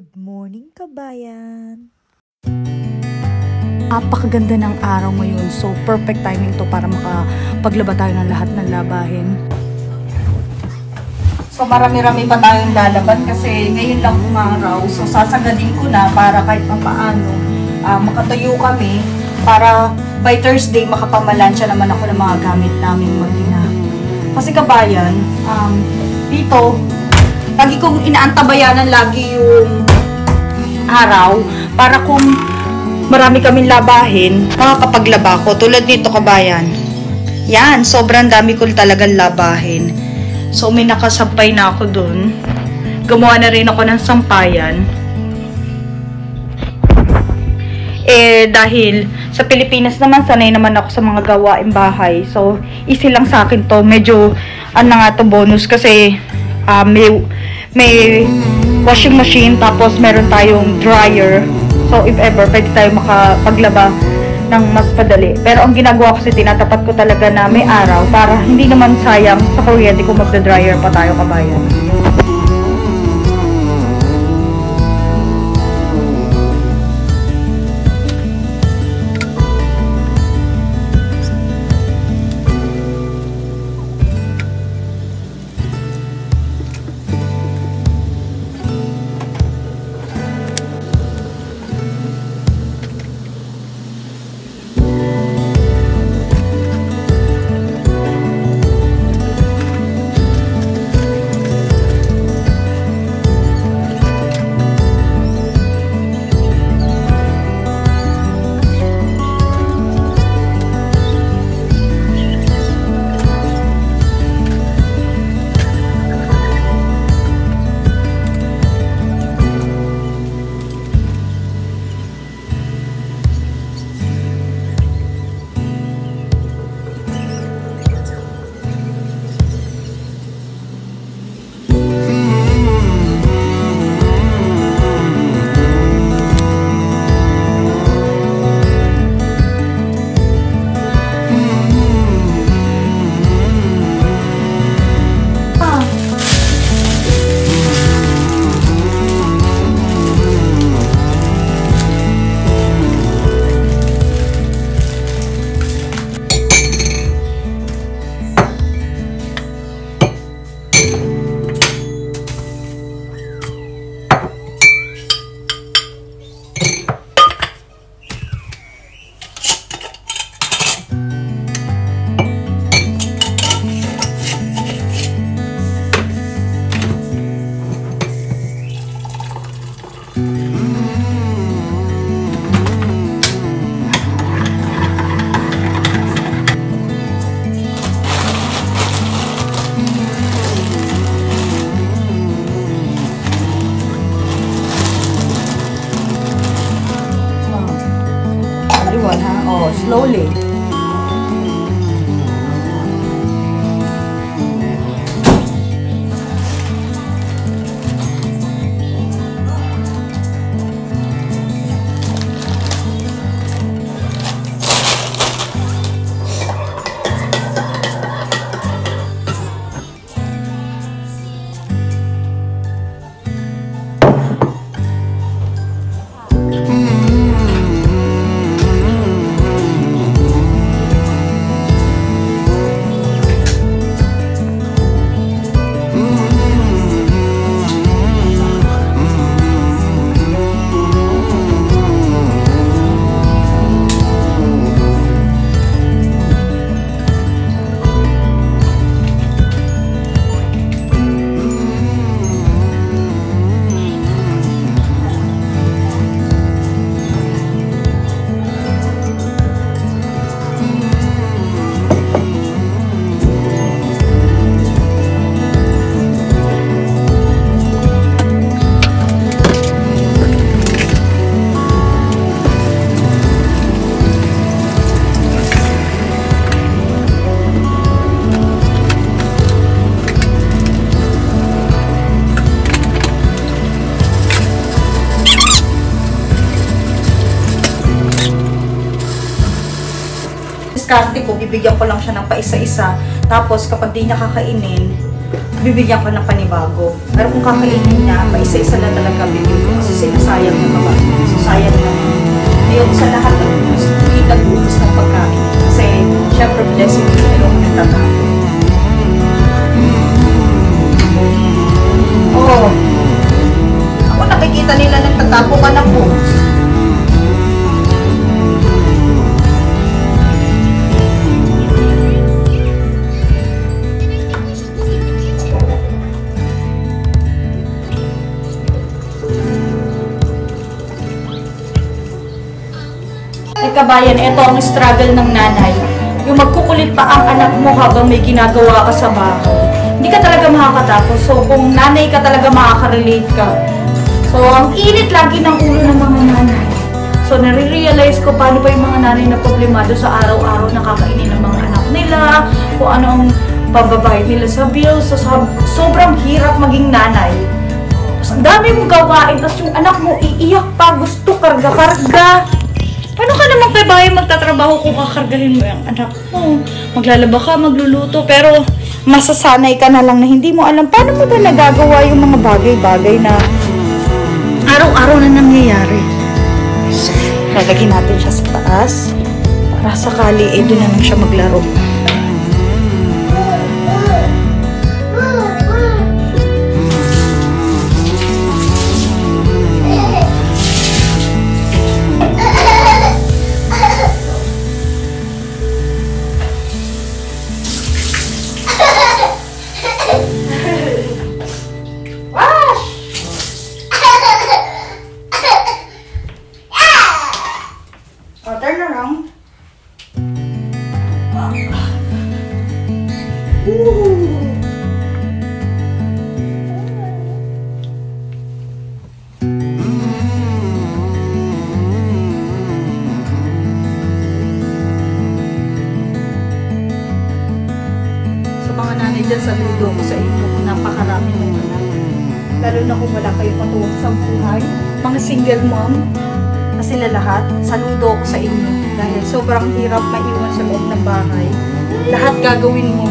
Good morning, kabayan! Napakaganda ng araw ngayon. So, perfect timing to para makapaglaba tayo ng lahat ng labahin. So, marami-rami pa tayong lalaban kasi ngayon lang umaraw. So, sasagadin ko na para kahit paano makatayo kami para by Thursday makapamalansya naman ako ng mga gamit namin mag-ina. Kasi kabayan, dito, lagi kong inaantabayanan lagi yung araw para kung marami kaming labahin, makakapaglaba ko. Tulad nito kabayan. Yan, sobrang dami ko talagang labahin. So, may nakasampay na ako dun. Gumawa na rin ako ng sampayan. Dahil sa Pilipinas naman, sanay naman ako sa mga gawaing bahay. So, easy lang sa akin to. Medyo, nga to bonus kasi may washing machine, tapos meron tayong dryer. So, if ever, pwede tayo makapaglaba ng mas padali. Pero ang ginagawa ko kasi, tinatapat ko talaga na may araw para hindi naman sayang sa kuryente kung magda-dryer pa tayo kabayan. Slowly. diskarte ko, bibigyan ko lang siya ng paisa-isa. Tapos, kapag di niya kakainin, bibigyan ko ng panibago. Pero kung kakainin niya, paisa-isa lang talaga bibigyan ko kasi sinasayang niya ba? So, sayang na. Ngayon, sa lahat ng hindi nag-uubos ng pagkain. Kasi, syempre, blessing ko yung nagtatapo. Oo. Ako nakikita nila nagtatapo ka ng books. Kabayan, ito ang struggle ng nanay. Yung magkukulit pa ang anak mo habang may ginagawa ka sa bahay. Hindi ka talaga makakatapos. So, kung nanay ka talaga, makaka-relate ka. So, ang init lagi ng ulo ng mga nanay. So, nare-realize ko paano pa yung mga nanay na problemado sa araw-araw nakakainin ng mga anak nila, kung anong pambabayad nila sa bills. So, sobrang hirap maging nanay. Ang dami mong gawain, tapos yung anak mo iiyak pa, gusto karga-karga. Paano ka naman kabayan magtatrabaho kung kakargahin mo yung anak mo? Maglalaba ka, magluluto, pero masasanay ka na lang na hindi mo alam paano mo ba nagagawa yung mga bagay-bagay na araw-araw na nangyayari. Lalagyan natin siya sa taas para sakali doon na lang siya maglaro. Turn around. Sa mga nanay dyan, saludo ko sa inyo kung napakarami ng anak. Lalo na kung wala kayong patuwang sa buhay. Mga single mom, na sila lahat, saludo ko sa inyo dahil sobrang hirap maiwan sa loob ng bahay. Lahat gagawin mo.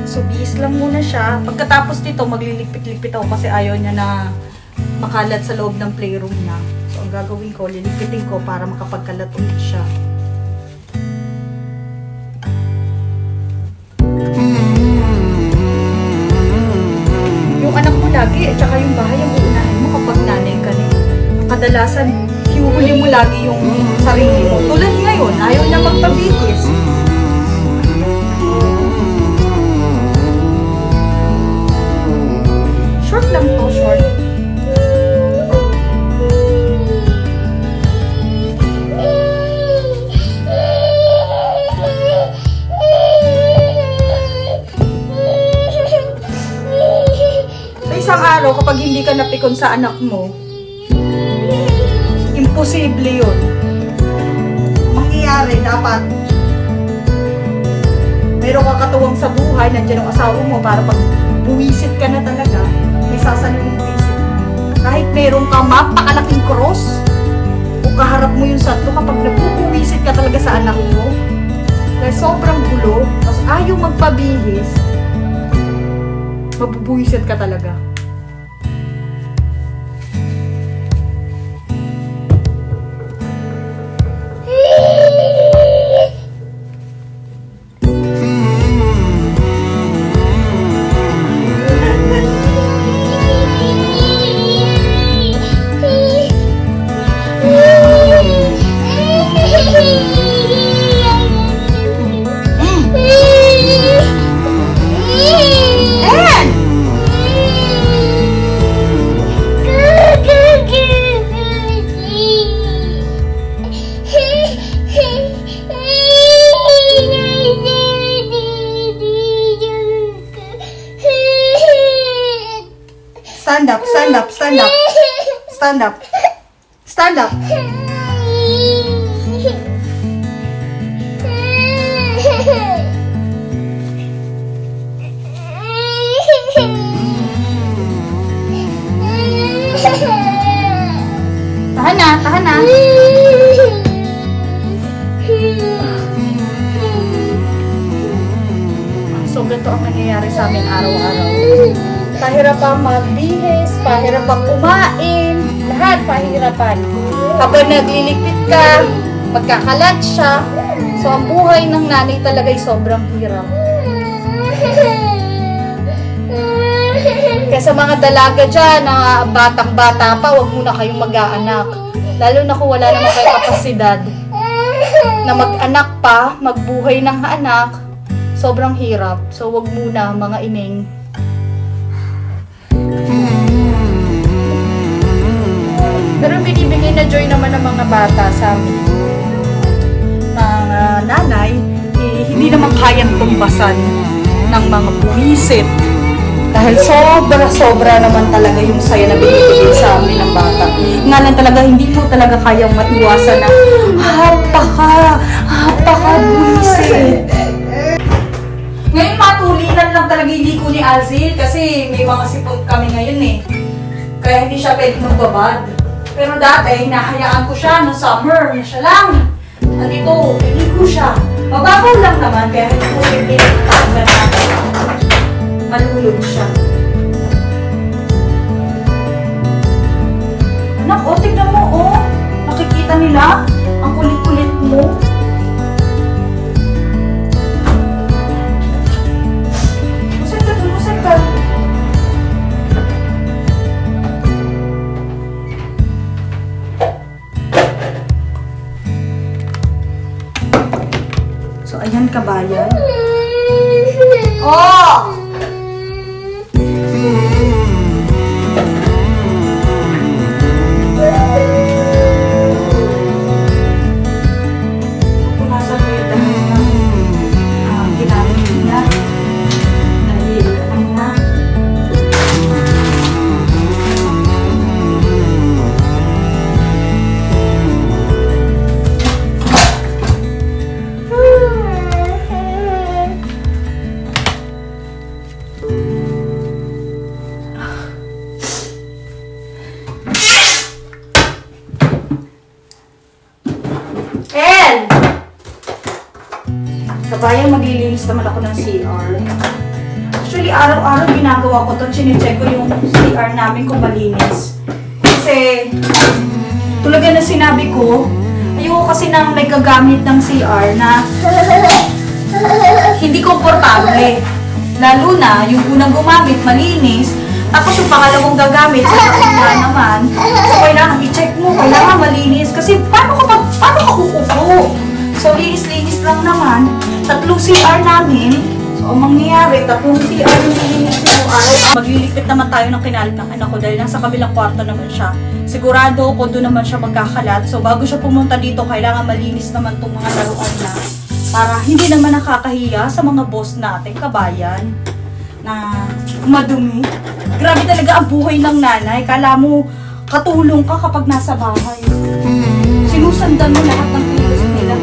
So, bihis lang muna siya. Pagkatapos nito, magliligpit-ligpit ako kasi ayaw niya na makalat sa loob ng playroom niya. So, ang gagawin ko, liligpitin ko para makapagkalat ulit siya. Yung anak mo lagi, at saka yung bahay ang uunahin mo kapag nanay ka na. Kadalasan, hinuhuli mo lagi yung sarili mo. Tulad ngayon, ayaw na magpabihis. Short lang to, short. Isang araw, kapag hindi ka napikon sa anak mo, imposible yun. Mangyayari, dapat meron kang katuwang sa buhay, nandiyan ang asawa mo para pag buwisit ka na talaga, may sasalun yung buwisit. Kahit meron kang mapakalaking cross, o kaharap mo yung santo, kapag nagpupuwisit ka talaga sa anak mo, dahil sobrang gulo, tapos ayaw magpabihis, mabubuwisit ka talaga. Stand up, stand up, stand up. Stand up. Stand up. Tahan na, tahan na. nangyayari sa amin araw-araw. Pahirapan magbihis, pahirapan kumain, lahat pahirapan. Habang nagliligpit ka, magkakalat siya. So, ang buhay ng nanay talaga ay sobrang hirap. Kaya sa mga dalaga dyan, na batang-bata pa, huwag muna kayong mag-aanak. Lalo na kung wala naman kayo kapasidad na mag-anak pa, magbuhay ng anak, sobrang hirap. So, huwag muna mga ining. Pero binibigay na joy naman ng mga bata sa amin. Mga nanay, hindi naman kayang tumbasan ng mga buwisit. Dahil sobra-sobra naman talaga yung saya na binibigay sa amin ng bata. Nga lang talaga, hindi mo talaga kayang maiwasan na buwisit. Ngayon matulinan lang talaga hindi ko ni Alzil kasi may mga sipon kami ngayon eh. Kaya hindi siya pwede magbabad. Pero dati, hinahayaan ko siya no summer na siya lang. Andito, hindi ko siya. Mababaw lang naman kaya hindi ko hindi tanggal natin. Malulog siya. Anak, oh, tignan mo, oh. Nakikita nila ang kulit-kulit mo. Musay ka dun, musay ka. So, ayan kabayan. Oh! Kabayan, maglilinis naman ako ng CR. Actually, araw-araw ginagawa ko to. Chine-check ko yung CR namin kung malinis. Kasi, tulad na sinabi ko, ayoko kasi nang nagagamit ng CR na hindi komportable. Lalo na, yung unang gumamit, malinis. Tapos yung pangalawang gagamit, sa kakita naman. So, kailangan i-check mo, kailangan malinis. Kasi, paano ka uupo? So, linis-linis lang naman. 3 CR namin. So, ang mangyayari, 3 CR yung nilinis mo araw. Maglilipit naman tayo ng kinalat ng anak ko dahil nasa kabilang kwarto naman siya. Sigurado ko doon naman siya magkakalat. So, bago siya pumunta dito, kailangan malinis naman itong mga laruan na para hindi naman nakakahiya sa mga boss natin, kabayan, na madumi. Grabe talaga ang buhay ng nanay. Kala mo, katulong ka kapag nasa bahay. Sinusundan mo lahat ng kilos nila.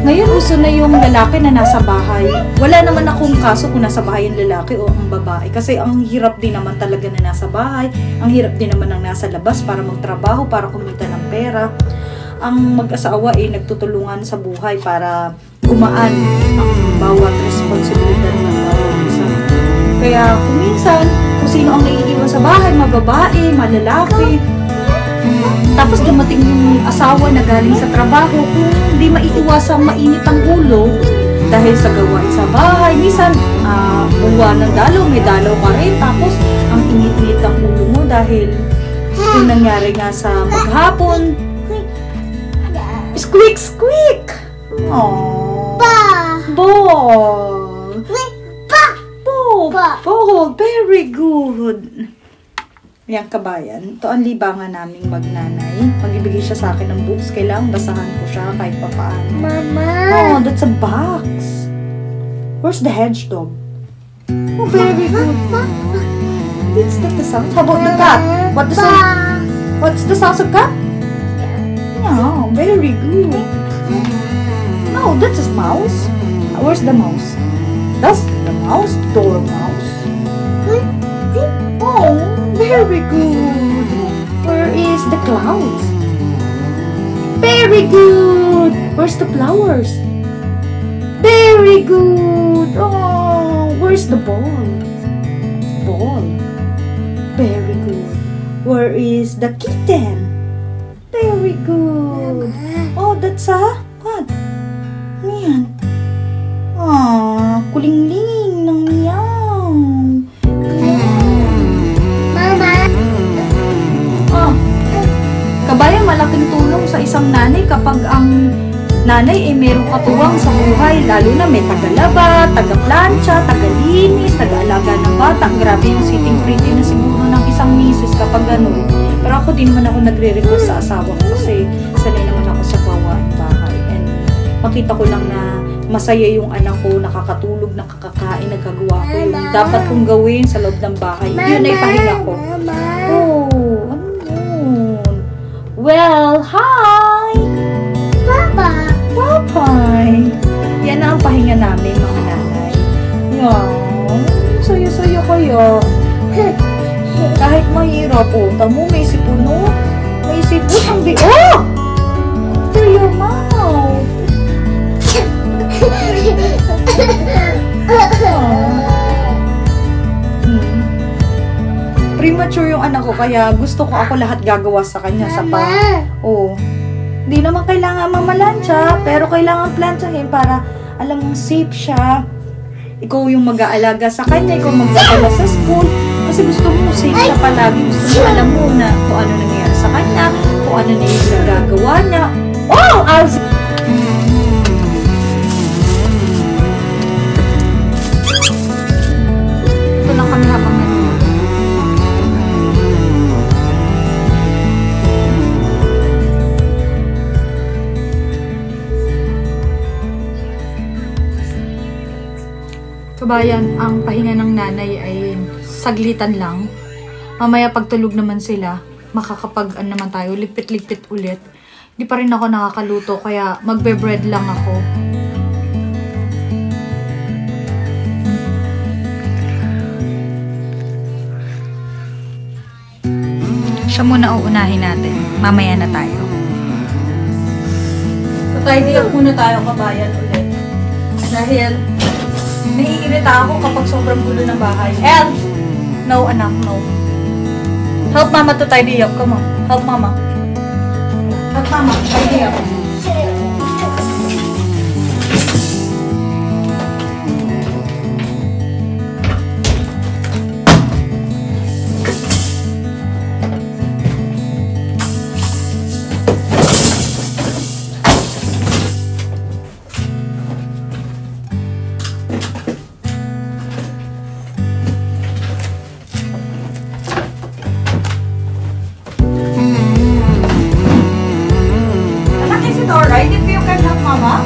Ngayon, uso na yung lalaki na nasa bahay. Wala naman akong kaso kung nasa bahay yung lalaki o ang babae. Kasi ang hirap din naman talaga na nasa bahay. Ang hirap din naman ng nasa labas para magtrabaho, para kumita ng pera. Ang mag-asawa ay nagtutulungan sa buhay para gumaan ang bawat responsibilidad ng bawat isa. Kaya kung minsan, kung sino ang naiiwan sa bahay, mababae, malalaki. Tapos dumating yung asawa na galing sa trabaho, kung hindi maiiwasang mainit ang ulo dahil sa gawain sa bahay. Minsan, buwan ng dalaw, may dalaw ka rin. Tapos, ang init-init ang ulo mo dahil yung nangyari nga sa maghapon. Squeak, squeak! Aww. Ball. Ball. Very good. Yan, kabayan. Ito ang libangan naming magnanay. Magbibigay siya sa akin ng books. Kailangan basahan ko siya kahit pa paano. Mama! Oh, that's a box. Where's the hedgehog? Oh, very good. It's not the sound. How about the cat? What's the sound of cat? Yeah, very good. No, that's a mouse. Where's the mouse? That's the mouse. Dormouse. Oh, very good. Where is the clouds? Very good. Where's the flowers? Very good. Oh, where's the ball? Ball. Very good. Where is the kitten? Very good. Oh, that's a what? Ano yan? Ah, kulingling ng meow. Mama! Ah, kabayan, malaking tulong sa isang nanay kapag ang nanay ay merong katuwang sa buhay, lalo na may tagalaba, taga-plancha, taga-linis, taga-alaga ng bata. Grabe yung sitting pretty na siguro ng isang misis kapag gano'n. Pero ako din naman ako nagre-request sa asawa ko kasi sanay naman ako sa gawain bahay. And makita ko lang na masaya yung anak ko, nakakatulog, nakakakain, nagkagawa ko yung dapat kong gawin sa loob ng bahay. Yun ay pahinga ko. Oh, ano yun? Well, hi! Bye! Yan na ang pahinga namin, mga nanay. Yan. Saya-saya kayo. Kahit mahirap, oh. Tamo, may sipon, no? May sipon ang oh! Through your mouth. Premature yung anak ko, kaya gusto ko ako lahat gagawa sa kanya. Sa oh. Hindi naman kailangan mamalansya, pero kailangan plantsahin para alam mong safe siya. Ikaw yung mag-aalaga sa kanya, ikaw magdadala sa school. Kasi gusto mo safe siya palagi. Gusto mo alam mo na kung ano nangyayari sa kanya, kung ano na yung nagagawa niya. Oh! Ito lang kami habang nanonood. Kabayan, ang pahinga ng nanay ay saglitan lang. Mamaya pagtulog naman sila, makakapag naman tayo, ligpit-ligpit ulit. Di pa rin ako nakakaluto, kaya magbe-bread lang ako. Siya muna uunahin natin. Mamaya na tayo. So, tidy up muna tayo, kabayan, ulit. Dahil naiirita ako kapag sobrang gulo ng bahay. Help! No, anak, no. Help mama to tidy up. Come on. Help mama. Help mama. Tidy up. Alright, if you can help mama.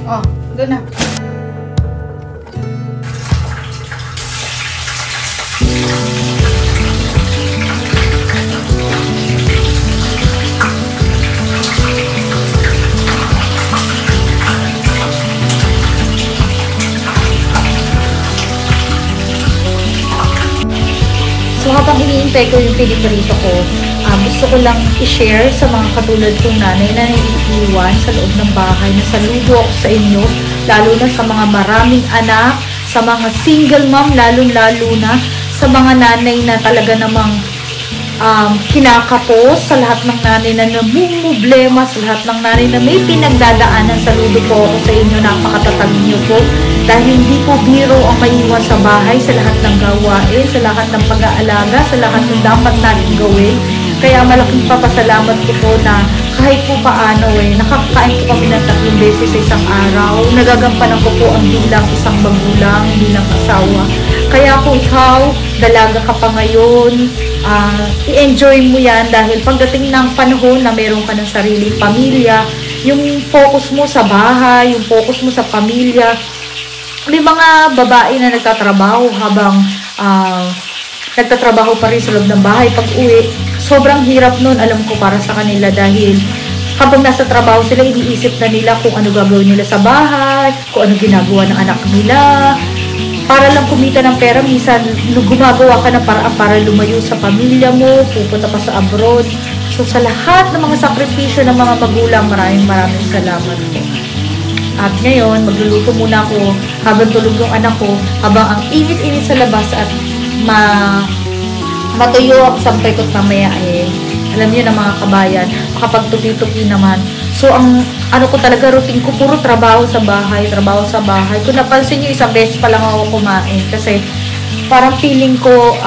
Oh, doon na. So habang hinihintay ko yung piniprito ko. Gusto ko lang i-share sa mga katulad kong nanay na naiiwan sa loob ng bahay. Nasaludo ako sa inyo, lalo na sa mga maraming anak, sa mga single mom, lalo na sa mga nanay na talaga namang kinakapos, sa lahat ng nanay na namumblema, sa lahat ng nanay na may pinagdadaanan. Saludo po ako sa inyo, napakatatag niyo po. Dahil hindi po biro ang maiwan sa bahay, sa lahat ng gawain, sa lahat ng pag-aalaga, sa lahat ng dapat natin gawin. Kaya malaking papasalamat ko po na kahit po paano nakakain ko kami ng 3 beses sa isang araw. Nagagampanan ko po ang bilang isang magulang, bilang asawa. Kaya kung ikaw, dalaga ka pa ngayon, i-enjoy mo yan dahil pagdating ng panahon na meron ka ng sariling pamilya, yung focus mo sa bahay, yung focus mo sa pamilya. May mga babae na nagtatrabaho habang nagtatrabaho pa rin sa loob ng bahay. Pag uwi, sobrang hirap nun, alam ko, para sa kanila dahil habang nasa trabaho sila, iniisip na nila kung ano gagawin nila sa bahay, kung ano ginagawa ng anak nila. Para lang kumita ng pera, minsan gumagawa ka ng paraan para lumayo sa pamilya mo, pupunta pa sa abroad. So sa lahat ng mga sakripisyo ng mga magulang, maraming salamat po. At ngayon, magluluto muna ako habang tulog yung anak ko, habang ang init-init sa labas at matuyo ang sampay ko't mamaya alam niyo na mga kabayan, makapagtupi-tupi naman. So, ang ano ko talaga, routine ko, puro trabaho sa bahay. Kung napansin niyo, isang beses pa lang ako kumain. Kasi, parang feeling ko,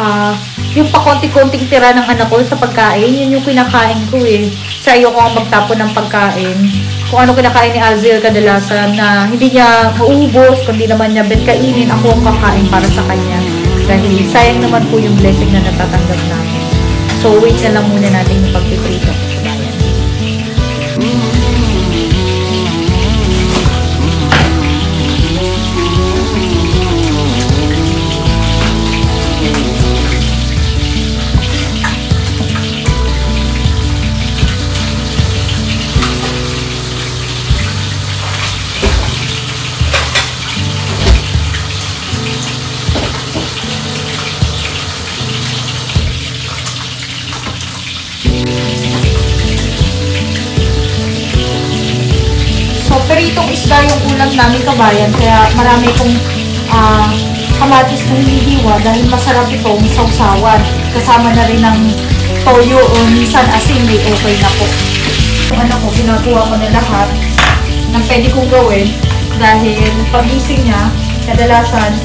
yung pakonti-konting tira ng anak ko sa pagkain, yun yung kinakain ko Sa iyo ko ang magtapon ng pagkain. Kung ano kinakain ni Azil kadalasan na hindi niya maubos, kundi naman niya kainin, ako ang kakain para sa kanya. Dahil sayang naman po yung blessing na natatanggap namin. So, wait na lang muna natin yung pagpiprito. Pero itong isda yung ulam namin kabayan, kaya marami itong kamatis na hinihiwa dahil masarap itong sausawan. Kasama na rin ng toyo o minsan asin, may okay na po. Yung anak ko, ginagawa ko na lahat ng pwede kong gawin dahil pagising niya, kadalasan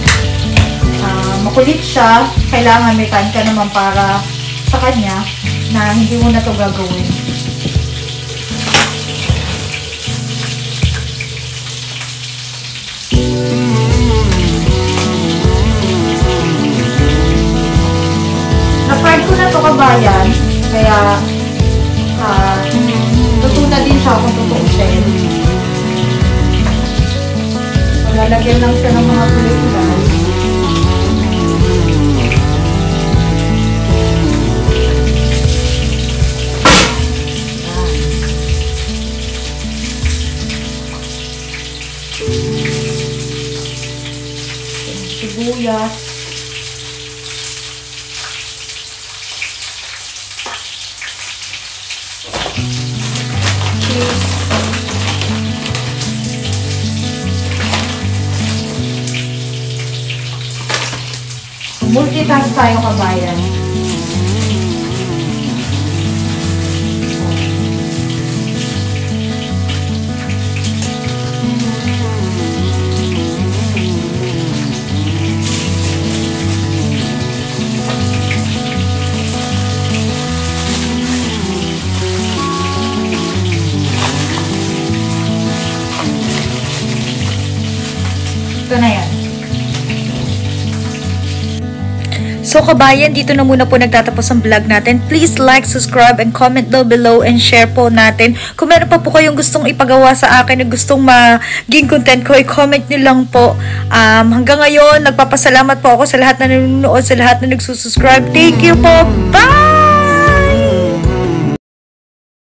makulit siya, kailangan may time ka naman para sa kanya na hindi mo na ito gagawin. Na-fried ko na ito kabayan, kaya luto na din siya kung tutuusin. So, lalagyan lang siya ng mga gulay-gulay. Sibuyas. Multitask tayo kabayan. Ito na yan. So kabayan, dito na muna po nagtatapos ang vlog natin. Please like, subscribe, and comment down below and share po natin. Kung meron pa po kayong gustong ipagawa sa akin o gustong maging content ko, i-comment nyo lang po. Hanggang ngayon, nagpapasalamat po ako sa lahat na nanonood, sa lahat na nagsusubscribe. Thank you po. Bye!